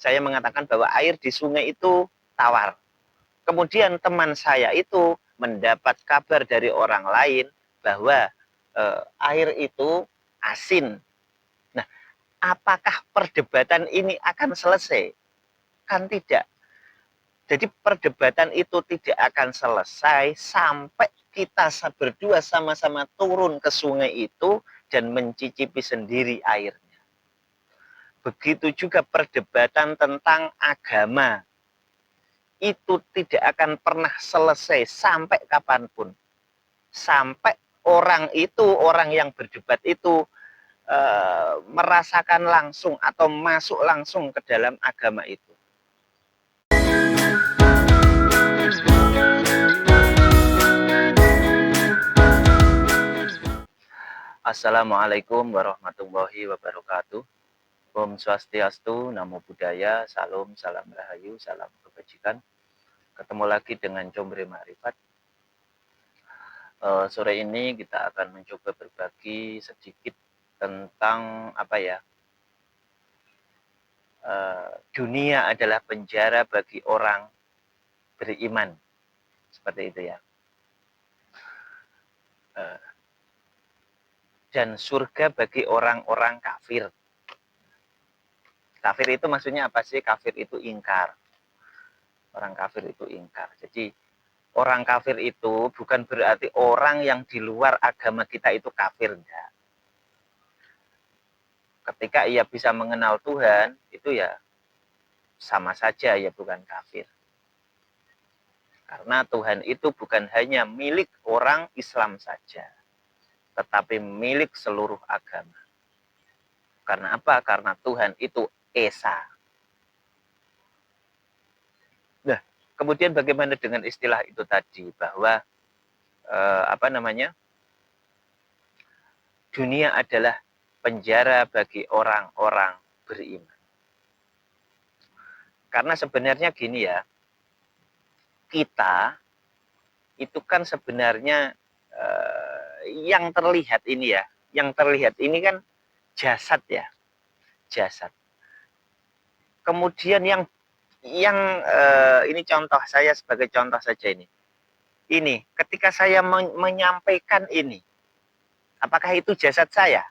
Saya mengatakan bahwa air di sungai itu tawar. Kemudian teman saya itu mendapat kabar dari orang lain bahwa air itu asin. Nah, apakah perdebatan ini akan selesai? Kan tidak. Jadi perdebatan itu tidak akan selesai sampai kita berdua sama-sama turun ke sungai itu dan mencicipi sendiri airnya. Begitu juga perdebatan tentang agama. Itu tidak akan pernah selesai sampai kapanpun. Sampai orang yang berdebat itu merasakan langsung atau masuk langsung ke dalam agama itu. Assalamualaikum warahmatullahi wabarakatuh. Om Swastiastu, Namo Buddhaya, Salam, Salam Rahayu, Salam Kebajikan. Ketemu lagi dengan Combre Makrifat. Sore ini kita akan mencoba berbagi sedikit tentang dunia adalah penjara bagi orang beriman, seperti itu ya. Dan surga bagi orang-orang kafir. Kafir itu maksudnya apa sih? Kafir itu ingkar. Orang kafir itu ingkar. Jadi orang kafir itu bukan berarti orang yang di luar agama kita itu kafir, enggak. Ketika ia bisa mengenal Tuhan, itu ya sama saja ya bukan kafir. Karena Tuhan itu bukan hanya milik orang Islam saja, tetapi milik seluruh agama. Karena apa? Karena Tuhan itu Esa. Nah, kemudian bagaimana dengan istilah itu tadi bahwa dunia adalah penjara bagi orang-orang beriman. Karena sebenarnya gini ya, kita itu kan sebenarnya yang terlihat ini kan jasad ya, jasad. Kemudian yang ini contoh saya sebagai contoh saja ini. Ini ketika saya menyampaikan ini, apakah itu jasad saya?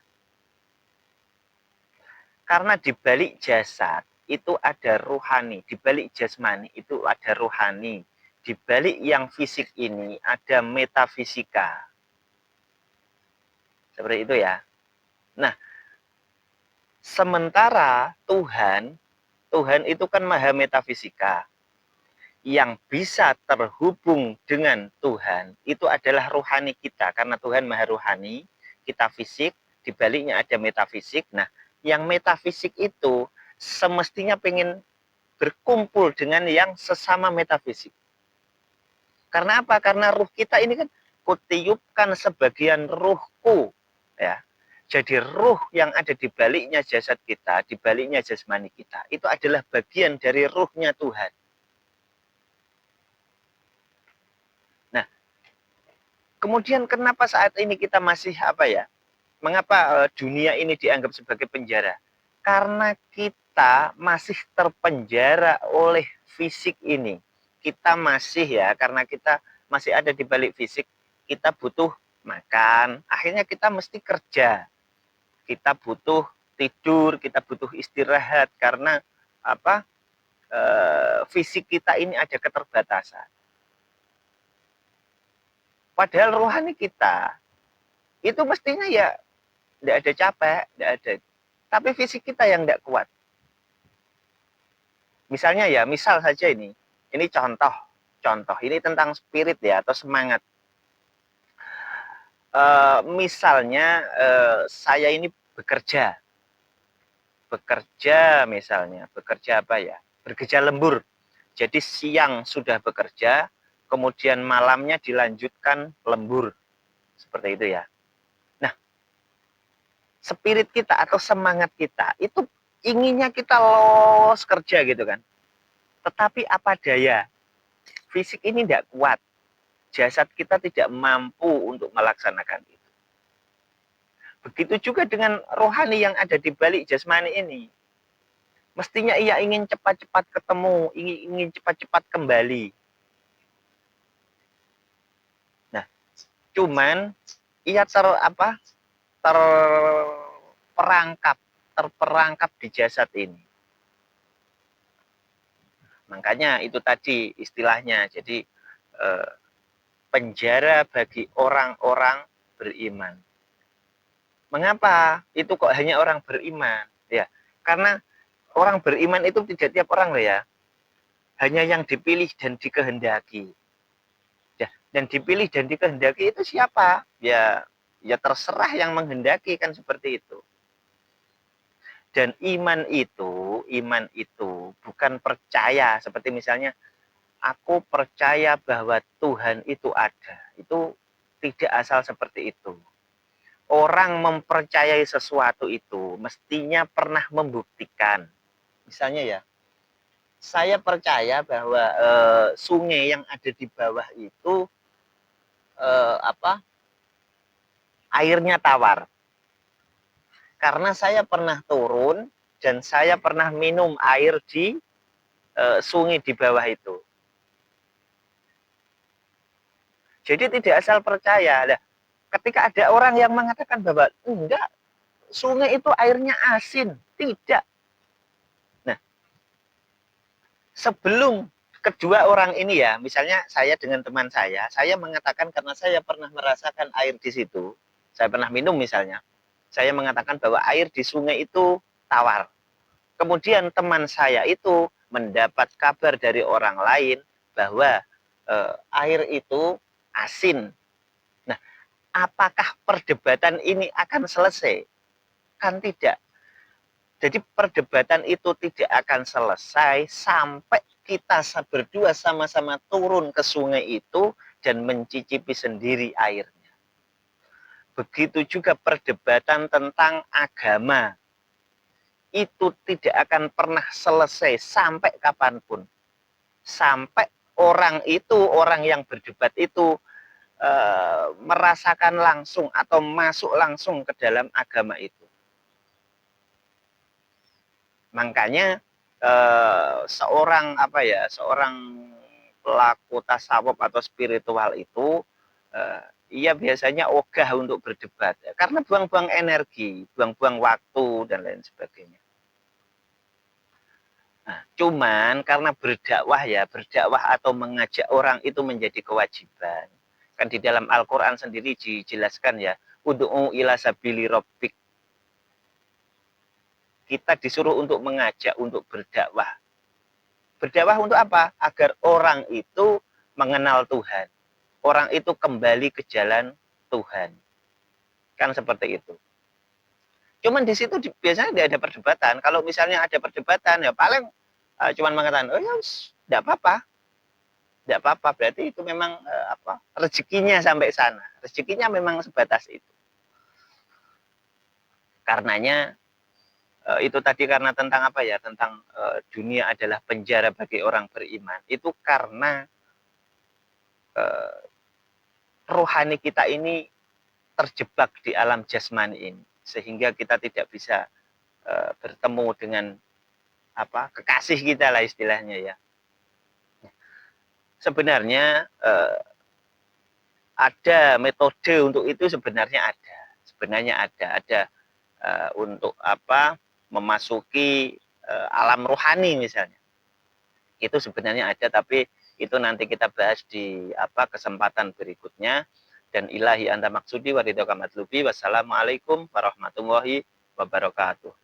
Karena di balik jasad itu ada ruhani, di balik jasmani itu ada ruhani, di balik yang fisik ini ada metafisika. Seperti itu ya. Nah, sementara Tuhan itu kan maha metafisika. Yang bisa terhubung dengan Tuhan itu adalah ruhani kita. Karena Tuhan maha ruhani, kita fisik, di baliknya ada metafisik. Nah, yang metafisik itu semestinya pengen berkumpul dengan yang sesama metafisik. Karena apa? Karena ruh kita ini kan kutiupkan sebagian ruhku, ya. Jadi ruh yang ada di baliknya jasad kita, di baliknya jasmani kita, itu adalah bagian dari ruhnya Tuhan. Nah, kemudian kenapa saat ini kita masih mengapa dunia ini dianggap sebagai penjara? Karena kita masih terpenjara oleh fisik ini. Kita masih karena kita masih ada di balik fisik, kita butuh makan, akhirnya kita mesti kerja. Kita butuh tidur, kita butuh istirahat karena fisik kita ini ada keterbatasan. Padahal rohani kita itu mestinya ya tidak ada capek, tidak ada. Tapi fisik kita yang tidak kuat. Misalnya misal saja ini contoh ini tentang spirit ya atau semangat. Misalnya saya ini bekerja misalnya, bekerja lembur. Jadi siang sudah bekerja, kemudian malamnya dilanjutkan lembur. Seperti itu ya. Nah, spirit kita atau semangat kita itu inginnya kita los kerja gitu kan. Tetapi apa daya, fisik ini tidak kuat. Jasad kita tidak mampu untuk melaksanakan itu. Begitu juga dengan rohani yang ada di balik jasmani ini. Mestinya ia ingin cepat-cepat ketemu, ingin cepat-cepat kembali. Nah, cuman ia terperangkap di jasad ini. Makanya itu tadi istilahnya. Jadi penjara bagi orang-orang beriman. Mengapa itu kok hanya orang beriman? Ya, karena orang beriman itu tidak tiap orang loh ya. Hanya yang dipilih dan dikehendaki. Ya, dan dipilih dan dikehendaki itu siapa? Ya, ya terserah yang menghendaki, kan seperti itu. Dan iman itu bukan percaya seperti misalnya aku percaya bahwa Tuhan itu ada. Itu tidak asal seperti itu. Orang mempercayai sesuatu itu mestinya pernah membuktikan. Misalnya ya, saya percaya bahwa sungai yang ada di bawah itu airnya tawar. Karena saya pernah turun dan saya pernah minum air di sungai di bawah itu. Jadi tidak asal percaya. Nah, ketika ada orang yang mengatakan bahwa enggak, sungai itu airnya asin, tidak. Nah, sebelum kedua orang ini ya, misalnya saya dengan teman saya mengatakan karena saya pernah merasakan air di situ, saya pernah minum misalnya, saya mengatakan bahwa air di sungai itu tawar. Kemudian teman saya itu mendapat kabar dari orang lain bahwa air itu asin. Nah, apakah perdebatan ini akan selesai? Kan tidak. Jadi perdebatan itu tidak akan selesai sampai kita berdua sama-sama turun ke sungai itu dan mencicipi sendiri airnya. Begitu juga perdebatan tentang agama. Itu tidak akan pernah selesai sampai kapanpun. Sampai orang yang berdebat itu merasakan langsung atau masuk langsung ke dalam agama itu. Makanya seorang pelaku tasawuf atau spiritual itu ia biasanya ogah untuk berdebat karena buang-buang energi, buang-buang waktu dan lain sebagainya. Nah, cuman karena berdakwah atau mengajak orang itu menjadi kewajiban. Kan di dalam Al-Qur'an sendiri dijelaskan ya, ud'u ila sabili rabbik. Kita disuruh untuk mengajak, untuk berdakwah. Berdakwah untuk apa? Agar orang itu mengenal Tuhan. Orang itu kembali ke jalan Tuhan. Kan seperti itu. Cuman di situ biasanya tidak ada perdebatan. Kalau misalnya ada perdebatan, ya paling cuman mengatakan, oh ya, tidak apa-apa. Tidak apa-apa, berarti itu memang rezekinya sampai sana. Rezekinya memang sebatas itu. Karenanya itu tadi karena tentang apa ya, tentang dunia adalah penjara bagi orang beriman. Itu karena rohani kita ini terjebak di alam jasmani ini, sehingga kita tidak bisa bertemu dengan kekasih kita lah istilahnya ya. Sebenarnya ada metode untuk itu, sebenarnya ada untuk memasuki alam rohani misalnya. Itu sebenarnya ada, tapi itu nanti kita bahas di kesempatan berikutnya. Dan ilahi anta maksudi waridhoka matlubi. Wassalamualaikum warahmatullahi wabarakatuh.